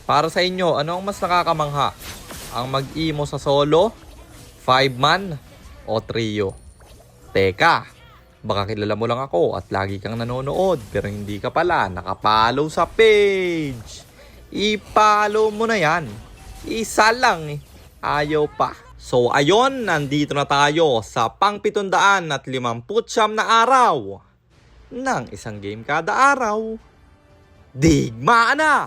Para sa inyo, ano ang mas nakakamangha? Ang mag-imo sa solo, 5-man, o trio? Teka, baka kilala mo lang ako at lagi kang nanonood pero hindi ka pala nakapollow sa page. I-follow mo na yan. Isa lang eh. Ayaw pa. So ayon, nandito na tayo sa pang 759 na araw ng isang game kada araw. Digmaan na!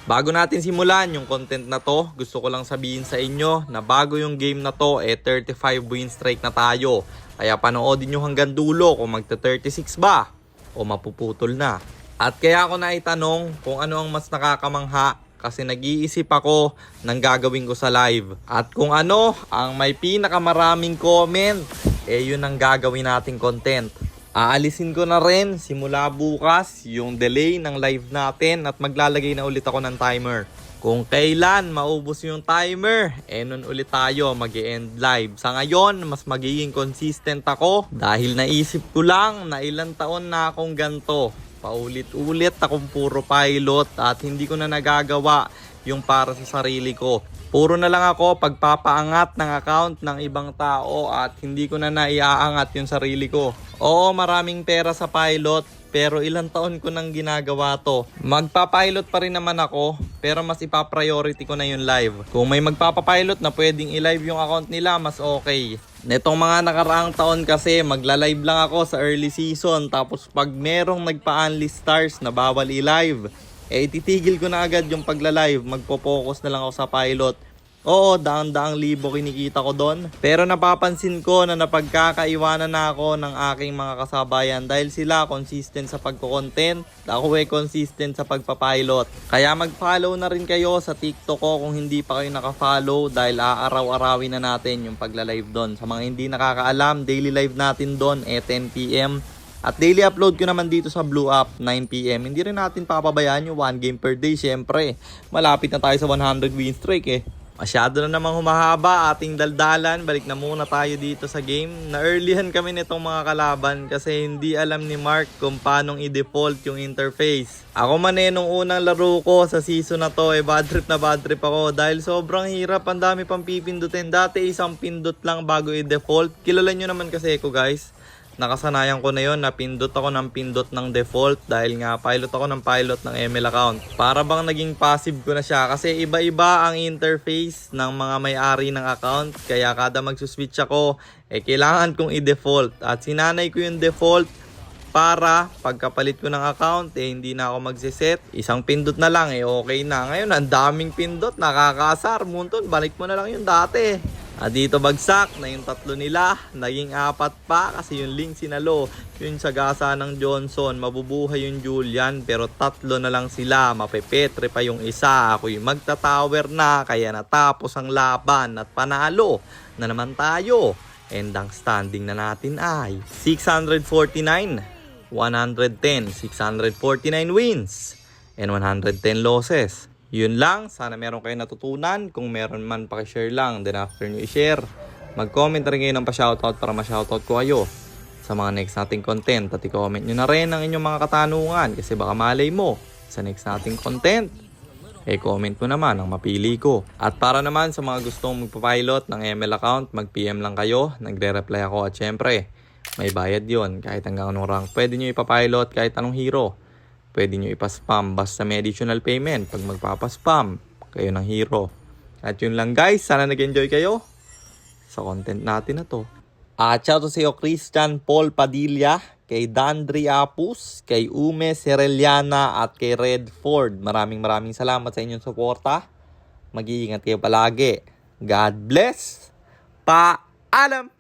Bago natin simulan yung content na to, gusto ko lang sabihin sa inyo na bago yung game na to, 35 win streak na tayo. Kaya panoodin nyo hanggang dulo kung magta-36 ba o mapuputol na. At kaya ako naitanong kung ano ang mas nakakamangha kasi nag-iisip ako ng gagawin ko sa live. At kung ano ang may pinakamaraming comment, yun ang gagawin nating content. Aalisin ko na rin simula bukas yung delay ng live natin at maglalagay na ulit ako ng timer. Kung kailan maubos yung timer, nun ulit tayo mag-e-end live. Sa ngayon, mas magiging consistent ako dahil naisip ko lang na ilang taon na akong ganto. Paulit-ulit akong puro pilot at hindi ko na nagagawa yung para sa sarili ko. Puro na lang ako pagpapaangat ng account ng ibang tao at hindi ko na naiaangat yung sarili ko. Oo, maraming pera sa pilot pero ilang taon ko nang ginagawa to. Magpapilot pa rin naman ako pero mas ipapriority ko na yung live. Kung may magpapapilot na pwedeng i-live yung account nila, mas okay. Netong mga nakaraang taon kasi magla-live lang ako sa early season tapos pag merong nagpa-unli stars na bawal i-live, ititigil ko na agad yung pagla-live. Magpo-focus na lang ako sa pilot. Oo, daang-daang libo kinikita ko doon. Pero napapansin ko na napagkakaiwanan na ako ng aking mga kasabayan dahil sila consistent sa pagko-content. Ako consistent sa pagpapilot. Kaya mag-follow na rin kayo sa TikTok ko kung hindi pa kayo naka-follow dahil aaraw-arawin na natin yung pagla-live doon. Sa mga hindi nakakaalam, daily live natin doon 10 PM. At daily upload ko naman dito sa Blue App 9 PM. Hindi rin natin papabayaan yung 1 game per day syempre. Malapit na tayo sa 100 win streak eh. Masyado na namang humahaba ating daldalan. Balik na muna tayo dito sa game. Na-earlyhan kami nitong mga kalaban kasi hindi alam ni Mark kung paanong i-default yung interface. Ako man nung unang laro ko sa season na to, bad trip ako dahil sobrang hirap. Ang dami pang pipindutin. Dati isang pindot lang bago i-default. Kilala nyo naman kasi ako guys. Nakasanayan ko na yon na pindot ako ng pindot ng default dahil nga pilot ako ng pilot ng ML account. Para bang naging passive ko na siya kasi iba-iba ang interface ng mga may-ari ng account. Kaya kada magsuswitch ako, kailangan kong i-default. At sinanay ko yung default para pagkapalit ko ng account, hindi na ako magsiset. Isang pindot na lang, okay na. Ngayon, ang daming pindot, nakakasar. Munton, balik mo na lang yung dati. At dito bagsak na yung tatlo nila, naging 4 pa kasi yung Link sinalo, yung sagasa ng Johnson, mabubuhay yung Julian pero 3 na lang sila, mapepetre pa yung isa, ako yung magta-tower na kaya natapos ang laban at panalo na naman tayo. And ang standing na natin ay 649, 110, 649 wins and 110 losses. Yun lang, sana meron kayo natutunan. Kung meron man, pakishare lang. Then after nyo i-share, mag-comment rin kayo ng pa-shoutout para ma-shoutout ko kayo sa mga next nating content. At i-comment nyo na rin ang inyong mga katanungan kasi baka malay mo sa next nating content. Comment mo naman ang mapili ko. At para naman sa mga gustong magpapilot ng ML account, mag-PM lang kayo. Nagre-reply ako at syempre, may bayad yon kahit hanggang anong rank. Pwede nyo ipapilot kahit anong hero. Pwede nyo ipaspam basta may additional payment pag magpapaspam kayo ng hero. At yun lang guys, sana nag-enjoy kayo sa content natin na to. At shout out sa iyo Christian Paul Padilla, kay Dandri Apus, kay Ume Sereliana at kay Redford. Maraming salamat sa inyong suporta. Mag-iingat kayo palagi. God bless. Paalam!